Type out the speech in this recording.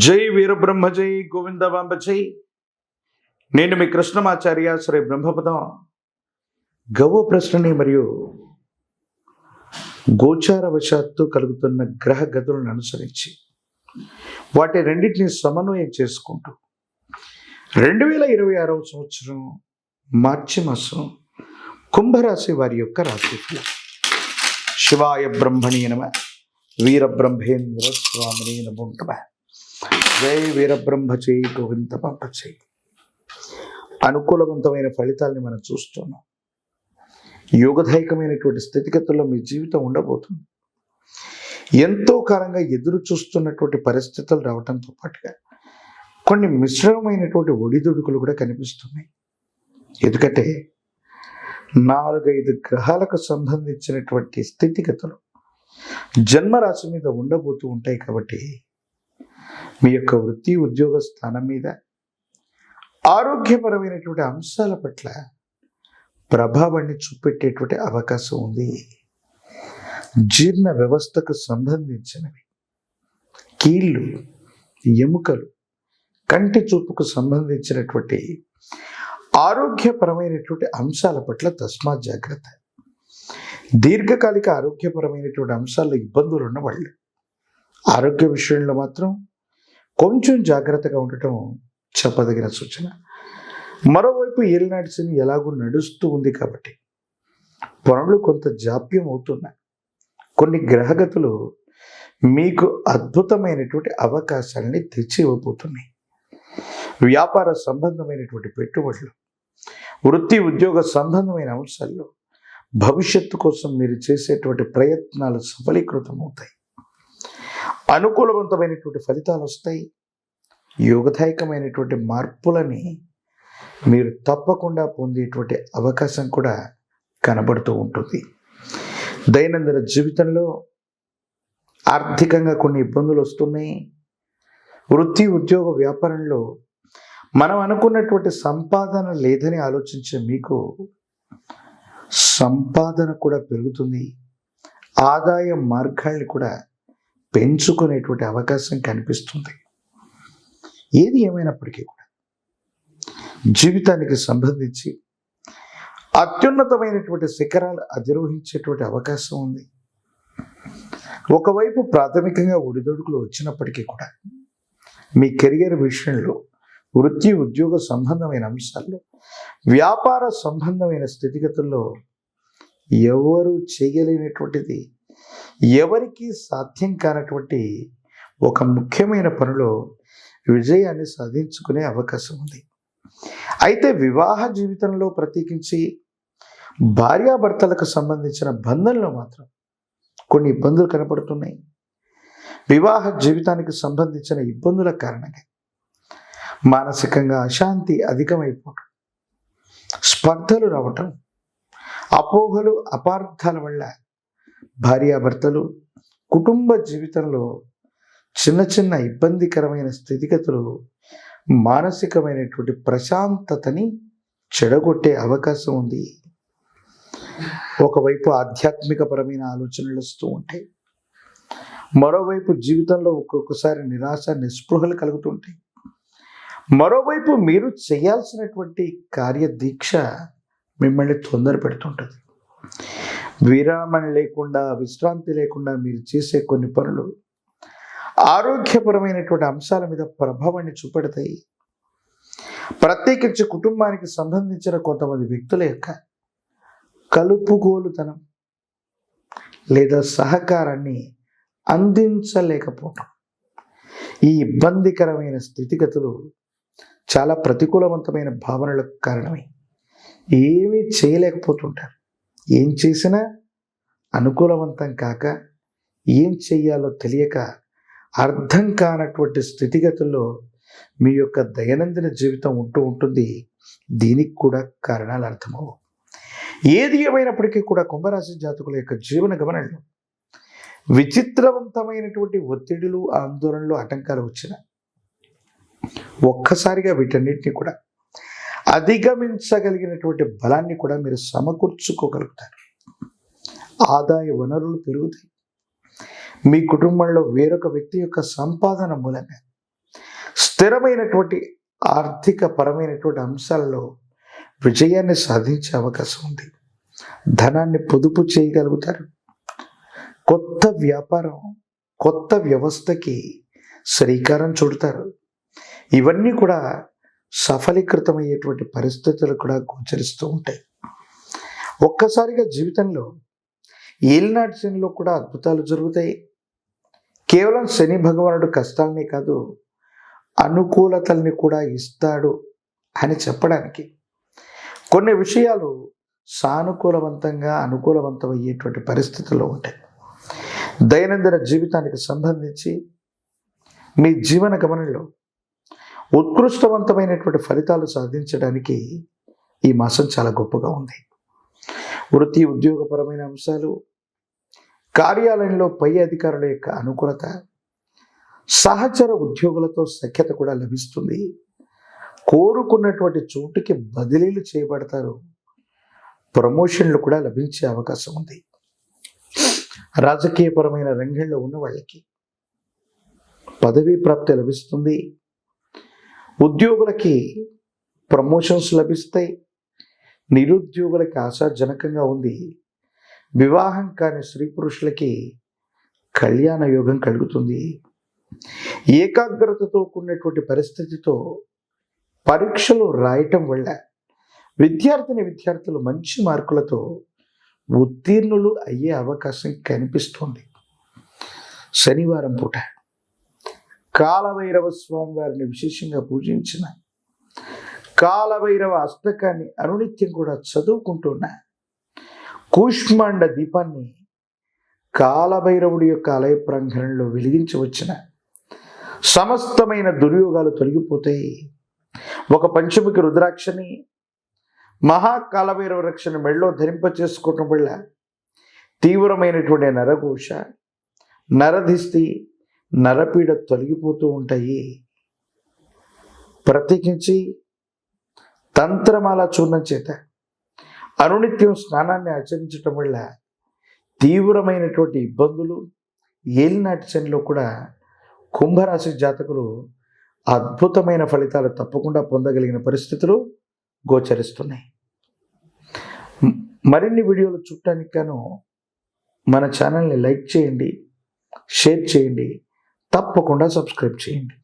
జై వీరబ్రహ్మ జై గోవిందబాంబ జై. నేను మీ కృష్ణమాచార్య శ్రీ బ్రహ్మపదం. గవ్వ ప్రశ్నని మరియు గోచారవశాత్తు కలుగుతున్న గ్రహ గతులను అనుసరించి వాటి రెండింటిని సమన్వయం చేసుకుంటూ 2026వ సంవత్సరం మార్చి మాసం కుంభరాశి వారి యొక్క రాశి ఫలం. శివాయ బ్రహ్మణి నమః, వీరబ్రహ్మేంద్ర స్వామిని నమో నమః. జై వీరబ్రహ్మ జై గోవిందబాంబ జై. అనుకూలవంతమైన ఫలితాలని మనం చూస్తున్నాం. యోగదాయకమైనటువంటి స్థితిగతుల్లో మీ జీవితం ఉండబోతుంది. ఎంతో కాలంగా ఎదురు చూస్తున్నటువంటి పరిస్థితులు రావడంతో పాటుగా కొన్ని మిశ్రమమైనటువంటి ఒడిదుడుకులు కూడా కనిపిస్తున్నాయి. ఎందుకంటే 4-5 గ్రహాలకు సంబంధించినటువంటి స్థితిగతులు జన్మరాశి మీద ఉండబోతూ ఉంటాయి. కాబట్టి మీ యొక్క వృత్తి ఉద్యోగ స్థానం మీద ఆరోగ్యపరమైనటువంటి అంశాల పట్ల ప్రభావాన్ని చూపెట్టేటువంటి అవకాశం ఉంది. జీర్ణ వ్యవస్థకు సంబంధించినవి, కీళ్ళు, ఎముకలు, కంటి చూపుకు సంబంధించినటువంటి ఆరోగ్యపరమైనటువంటి అంశాల పట్ల తస్మాత్ జాగ్రత్త. దీర్ఘకాలిక ఆరోగ్యపరమైనటువంటి అంశాల్లో ఇబ్బందులు ఉన్న వాళ్ళు ఆరోగ్య విషయంలో మాత్రం కొంచెం జాగ్రత్తగా ఉండటం చెప్పదగిన సూచన. మరోవైపు ఏలినాటి శని ఎలాగూ నడుస్తూ ఉంది కాబట్టి పనులు కొంత జాప్యం అవుతున్నాయి. కొన్ని గ్రహగతులు మీకు అద్భుతమైనటువంటి అవకాశాలని తెచ్చి ఇవ్వబోతున్నాయి. వ్యాపార సంబంధమైనటువంటి పెట్టుబడులు, వృత్తి ఉద్యోగ సంబంధమైన అంశాల్లో భవిష్యత్తు కోసం మీరు చేసేటువంటి ప్రయత్నాలు సఫలీకృతం అవుతాయి. అనుకూలవంతమైనటువంటి ఫలితాలు వస్తాయి. యోగదాయకమైనటువంటి మార్పులని మీరు తప్పకుండా పొందేటువంటి అవకాశం కూడా కనబడుతూ ఉంటుంది. దైనందిన జీవితంలో ఆర్థికంగా కొన్ని ఇబ్బందులు వస్తున్నాయి. వృత్తి ఉద్యోగ వ్యాపారంలో మనం అనుకున్నటువంటి సంపాదన లేదని ఆలోచించే మీకు సంపాదన కూడా పెరుగుతుంది. ఆదాయ మార్గాల్ని కూడా పెంచుకునేటువంటి అవకాశం కనిపిస్తుంది. ఏది ఏమైనప్పటికీ కూడా జీవితానికి సంబంధించి అత్యున్నతమైనటువంటి శిఖరాలు అధిరోహించేటువంటి అవకాశం ఉంది. ఒకవైపు ప్రాథమికంగా ఒడిదొడుకులు వచ్చినప్పటికీ కూడా మీ కెరియర్ విషయంలో, వృత్తి ఉద్యోగ సంబంధమైన అంశాల్లో, వ్యాపార సంబంధమైన స్థితిగతుల్లో ఎవరు చేయలేనటువంటిది, ఎవరికి సాధ్యం కానటువంటి ఒక ముఖ్యమైన పనిలో విజయాన్ని సాధించుకునే అవకాశం ఉంది. అయితే వివాహ జీవితంలో ప్రత్యేకించి భార్యాభర్తలకు సంబంధించిన బంధంలో మాత్రం కొన్ని ఇబ్బందులు కనపడుతున్నాయి. వివాహ జీవితానికి సంబంధించిన ఇబ్బందుల కారణంగా మానసికంగా అశాంతి అధికమైపోవటం, స్పర్ధలు రావటం, అపోహలు అపార్థాల వల్ల భార్యాభర్తలు కుటుంబ జీవితంలో చిన్న చిన్న ఇబ్బందికరమైన స్థితిగతులు మానసికమైనటువంటి ప్రశాంతతని చెడగొట్టే అవకాశం ఉంది. ఒకవైపు ఆధ్యాత్మికపరమైన ఆలోచనలు వస్తూ ఉంటాయి. మరోవైపు జీవితంలో ఒక్కొక్కసారి నిరాశ నిస్పృహలు కలుగుతుంటాయి. మరోవైపు మీరు చేయాల్సినటువంటి కార్యదీక్ష మిమ్మల్ని తొందర పెడుతుంటుంది. విరామం లేకుండా, విశ్రాంతి లేకుండా మీరు చేసే కొన్ని పనులు ఆరోగ్యపరమైనటువంటి అంశాల మీద ప్రభావాన్ని చూపెడతాయి. ప్రత్యేకించి కుటుంబానికి సంబంధించిన కొంతమంది వ్యక్తుల యొక్క కలుపుగోలుతనం లేదా సహకారాన్ని అందించలేకపోవటం, ఈ ఇబ్బందికరమైన స్థితిగతులు చాలా ప్రతికూలవంతమైన భావనలకు కారణమై ఏమీ చేయలేకపోతుంటారు. ఏం చేసినా అనుకూలవంతం కాక, ఏం చెయ్యాలో తెలియక, అర్థం కానటువంటి స్థితిగతుల్లో మీ యొక్క దైనందిన జీవితం ఉంటూ ఉంటుంది. దీనికి కూడా కారణాలు అర్థమవు. ఏది ఏమైనప్పటికీ కూడా కుంభరాశి జాతకుల యొక్క జీవన గమనంలో విచిత్రవంతమైనటువంటి ఒత్తిడులు, ఆందోళనలు, ఆటంకాలు వచ్చిన ఒక్కసారిగా వీటన్నిటిని కూడా అధిగమించగలిగినటువంటి బలాన్ని కూడా మీరు సమకూర్చుకోగలుగుతారు. ఆదాయ వనరులు పెరుగుతాయి. మీ కుటుంబంలో వేరొక వ్యక్తి యొక్క సంపాదన మూలంగా స్థిరమైనటువంటి ఆర్థిక పరమైనటువంటి అంశాల్లో విజయాన్ని సాధించే అవకాశం ఉంది. ధనాన్ని పొదుపు చేయగలుగుతారు. కొత్త వ్యాపారం, కొత్త వ్యవస్థకి శ్రీకారం చుడతారు. ఇవన్నీ కూడా సఫలీకృతమయ్యేటువంటి పరిస్థితులు కూడా గోచరిస్తూ ఉంటాయి. ఒక్కసారిగా జీవితంలో ఏలినాటి శనిలో కూడా అద్భుతాలు జరుగుతాయి. కేవలం శని భగవానుడు కష్టాలనే కాదు, అనుకూలతల్ని కూడా ఇస్తాడు అని చెప్పడానికి కొన్ని విషయాలు సానుకూలవంతంగా అనుకూలవంతమయ్యేటువంటి పరిస్థితుల్లో ఉంటాయి. దైనందిన జీవితానికి సంబంధించి మీ జీవన గమనంలో ఉత్కృష్టవంతమైనటువంటి ఫలితాలు సాధించడానికి ఈ మాసం చాలా గొప్పగా ఉంది. వృత్తి ఉద్యోగపరమైన అంశాలు, కార్యాలయంలో పై అధికారుల యొక్క అనుకూలత, సహచర ఉద్యోగులతో సఖ్యత కూడా లభిస్తుంది. కోరుకున్నటువంటి చోటుకి బదిలీలు చేయబడతారు. ప్రమోషన్లు కూడా లభించే అవకాశం ఉంది. రాజకీయపరమైన రంగంలో ఉన్న వాళ్ళకి పదవీ ప్రాప్తి లభిస్తుంది. ఉద్యోగులకి ప్రమోషన్స్ లభిస్తాయి. నిరుద్యోగులకి ఆశాజనకంగా ఉంది. వివాహం కాని స్త్రీ పురుషులకి కళ్యాణ యోగం కలుగుతుంది. ఏకాగ్రతతో కూడినటువంటి పరిస్థితితో పరీక్షలు రాయటం వల్ల విద్యార్థులు మంచి మార్కులతో ఉత్తీర్ణులు అయ్యే అవకాశం కనిపిస్తోంది. శనివారం పూట కాలభైరవ స్వామి వారిని విశేషంగా పూజించిన, కాలభైరవ అష్టకాన్ని అనునిత్యం కూడా చదువుకుంటున్న, కూష్మాండ దీపాన్ని కాలభైరవుడి యొక్క ఆలయ ప్రాంగణంలో వెలిగించి వచ్చిన సమస్తమైన దుర్యోగాలు తొలగిపోతాయి. ఒక పంచముఖి రుద్రాక్షని, మహాకాలభైరవ రక్షణ మెళ్ళో ధరింప చేసుకోవటం వల్ల తీవ్రమైనటువంటి నరఘోష, నరధిష్టి, నరపీడ తొలగిపోతూ ఉంటాయి. ప్రత్యేకించి తంత్రమాల చూర్ణం చేత అనునిత్యం స్నానాన్ని ఆచరించటం వల్ల తీవ్రమైనటువంటి ఇబ్బందులు, ఏలినాటి శనిలో కూడా కుంభరాశి జాతకులు అద్భుతమైన ఫలితాలు తప్పకుండా పొందగలిగిన పరిస్థితులు గోచరిస్తున్నాయి. మరిన్ని వీడియోలు చూడటానికి గాను మన ఛానల్ని లైక్ చేయండి, షేర్ చేయండి, తప్పకుండా సబ్స్క్రైబ్ చేయండి.